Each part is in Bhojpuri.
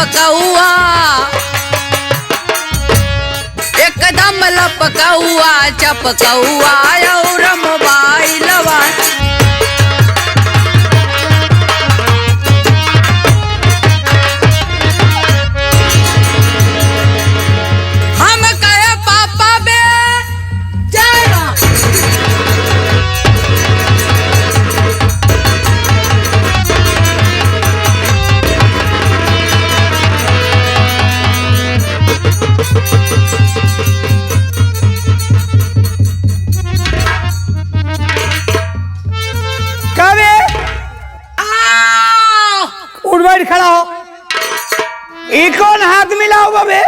लपकौआ, एकदम लपकौआ चपकौआ और मोबाइलवा। हम कहे पापा बे जय राम। उठ बैठ खड़ा हो। ई कौन हाथ मिलाओ बबे?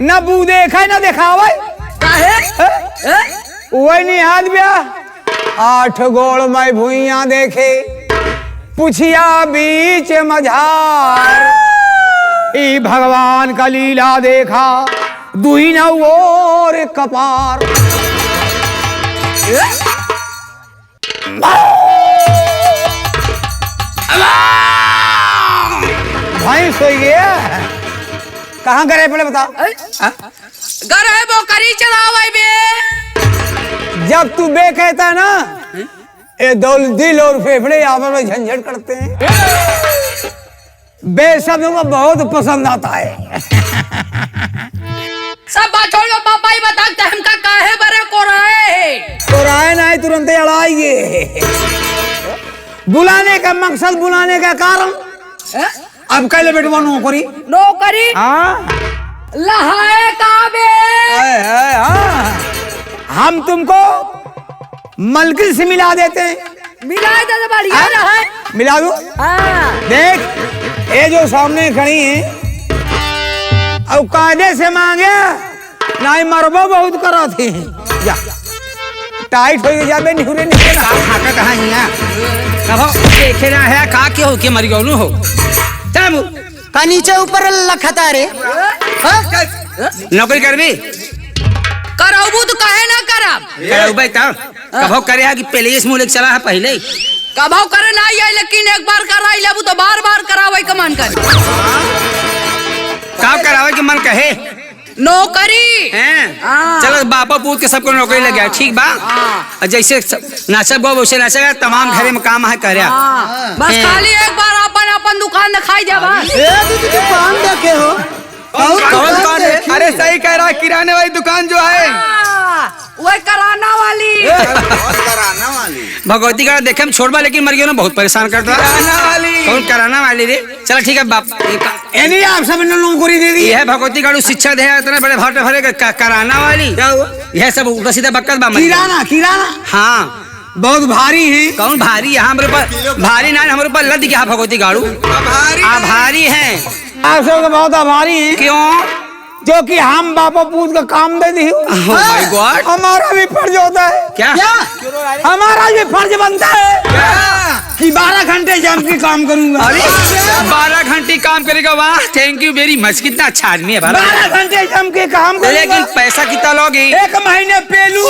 न बू देखा न देखावे वही नहीं हाथ बिया। 8 गोड़ में भुइया देखे पुछिया बीच मझार। ई भगवान का लीला देखा दुई न और कपार। भाई सोई गया कहाँ गए पहले बता। गरे बोकरी चलावे बे। जब तू बे कहता ना ये दिल और फेफड़े आपस में झंझट करते हैं। बे शब्द को बहुत पसंद आता है। सब बात छोड़ लो पापा ही बताते हमका काहे बरे को राय ना तुरंत अड़ाइए। बुलाने का मकसद बुलाने का कारण अब कह ले बेटवा नौकरी नौकरी हाँ लहाए काबे। हम तुमको मलकिन से मिला देते हैं। मिला दे बढ़िया रहा। मिला दूं? देख ये जो सामने खड़ी है अब कायदे से मांगे ना ही मरबो बहुत करा थे। जा टाइट हो जाबे निहुरे निकले खाका कहां हिया कहो देखे ना है का के हो के मर गयो हो तब का नीचे ऊपर लखता रे। नौकरी करबी कराबू तो काहे ना करब। करबे त कहो करे है कि पहले इस मुल्क चला है पहले कभाव करे ना आई लेकिन एक बार कराई लेबू तो बार बार करावे के मन करे। का करावे के मन कहे नौकरी हैं। चलो बापा पूत के सबको नौकरी लग गया ठीक बा। जैसे नाचब गो वैसे नाचेगा तमाम घरे में काम है करे बस खाली एक बार अपन अपन दुकान दिखाई जावा। दीदी दुकान देखे हो कौन है? अरे सही कह रहा है किराने वाली दुकान जो है वही कराना वाली भगवती का देखे हम छोड़बा लेकिन मर गयो ना बहुत परेशान करता कौन कराना वाली रे। चलो ठीक है बाप यानी आप सब ने नौकरी दे दी ये है भगवती का शिक्षा दे इतने बड़े भाटे भरे कराना वाली यह सब उल्टा सीधा बक्कत बा। किराना हाँ बहुत भारी है। कौन भारी यहाँ हमारे ऊपर भारी ना हमारे ऊपर लद गया भगवती गाड़ू आभारी है। आप सब बहुत आभारी हैं। क्यों जो कि हम बापा पूत का काम दे दी। हमारा भी फर्ज होता है क्या हमारा भी फर्ज बनता है कि 12 घंटे जम के काम करूंगा। अरे 12 घंटे काम करेगा वाह थैंक यू वेरी मच। कितना अच्छा आदमी है 12 घंटे जम के काम करूंगा। लेकिन पैसा कितना लोगे 1 महीने पेलू।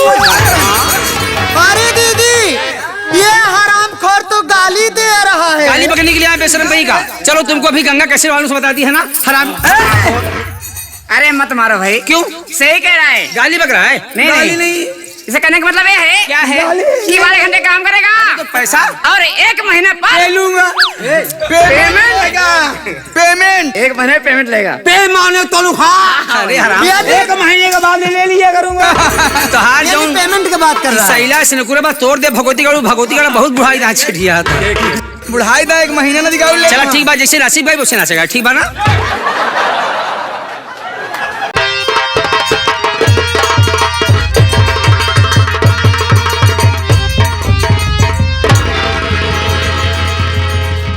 अरे दीदी ये हरामखोर तो गाली दे रहा है। गाली पकड़ने के लिए आए बेशरम भाई का। चलो तुमको अभी गंगा कैसे वालों से बताती है ना हराम। अरे मत मारो भाई। क्यों सही कह रहा है। गाली बक रहा है नहीं इसे कहने का मतलब ये है क्या है कि 12 घंटे काम करेगा तो पैसा और 1 महीने पर पेलूंगा। पेमेंट 1 महीने पेमेंट लेगा। पे माने तनख्वाह। अरे हराम 1 महीने के बाद ले लिया करूंगा। तो हार जाऊं पेमेंट की बात कर रहा है। सैला से नकुरा बात तोड़ दे भगवती गाड़ू बहुत बुढ़ाई ना छिटिया था बुढ़ाई दा 1 महीना ना दिखाओ। चला ठीक बा जैसे नासिब भाई वैसे नाचेगा ठीक बा ना।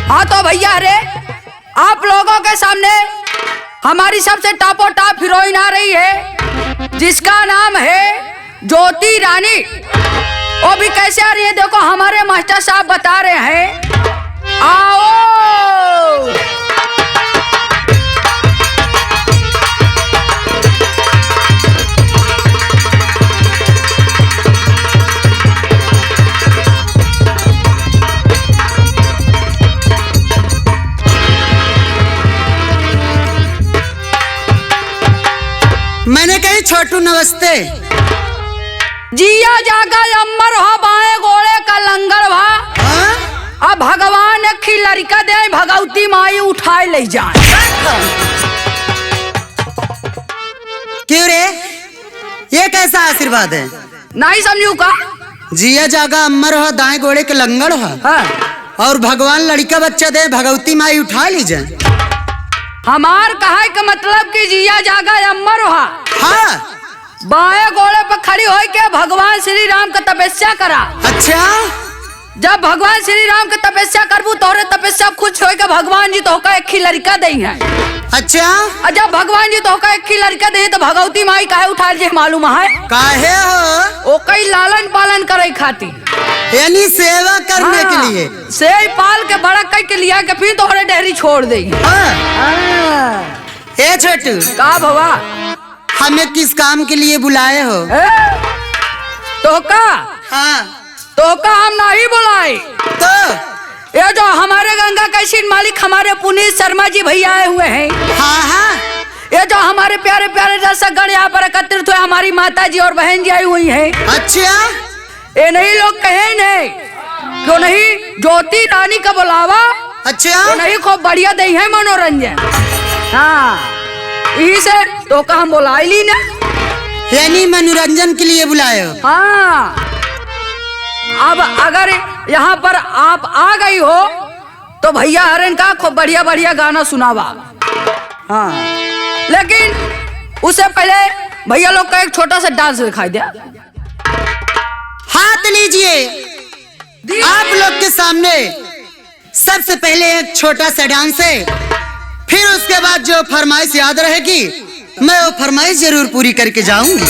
हाँ तो भैया रे आप लोगों के सामने हमारी सबसे टॉपो टॉप हीरोइन आ रही है जिसका नाम है ज्योति रानी। वो भी कैसे आ रही है देखो हमारे मास्टर साहब बता रहे हैं। आओ छोटू नमस्ते। जिया जागा अमर हो बाएं गोड़े का लंगर भा। हाँ? अब भगवान एक ही लड़का दे भगवती माई उठाए ले जाए। क्यों रे, ये कैसा आशीर्वाद है? नहीं समझू का? जिया जागा अमर हो दाएं गोड़े के लंगड़ हो, हाँ। और भगवान लड़का बच्चा दे भगवती माई उठा ली जाए। हमार कहे का मतलब कि जिया जागा अमर हो, हाँ। बाएं गोड़े पर खड़ी हो के भगवान श्री राम का तपस्या करा। अच्छा, जब भगवान श्री राम का तपस्या करबू तोहरे तपस्या खुश हो के भगवान जी तोहका एक ही लड़का दे है। अच्छा। और जब भगवान जी तोहका एक ही लड़का दे तो भगवती माई काहे उठा जे मालूम है? काहे हो? ओ कई लालन पालन करे खातिर, यानी सेवा करने के लिए। से पाल के बड़ा कई के लिया के फिर तोहरे डेहरी छोड़ दे। ए छोटू, का भवा हमें किस काम के लिए बुलाए हो? तोहका हाँ। तोहका हम नहीं बुलाए। तो ये जो हमारे गंगा कैसीन मालिक हमारे पुनीत शर्मा जी भैया आए हुए हैं। हाँ हाँ। ये जो हमारे प्यारे प्यारे दर्शकगण यहाँ पर एकत्रित हुए हमारी माता जी और बहन जी आई हुई हैं। अच्छा। ये नहीं लोग कहे नहीं क्यों नहीं ज्योति रानी का बुलावा। अच्छा। तो नहीं खूब बढ़िया दही है मनोरंजन। हाँ, यही से तो का हम बुला ली ना। यानी मनोरंजन के लिए बुलाए हो? हाँ, अब अगर यहाँ पर आप आ गई हो तो भैया हरन का खूब बढ़िया बढ़िया गाना सुनावा। हाँ, लेकिन उससे पहले भैया लोग का एक छोटा सा डांस दिखाई दे। हाथ लीजिए आप लोग के सामने। सबसे पहले एक छोटा सा डांस है, फिर उसके बाद जो फरमाइश याद रहेगी मैं वो फरमाइश जरूर पूरी करके जाऊंगी।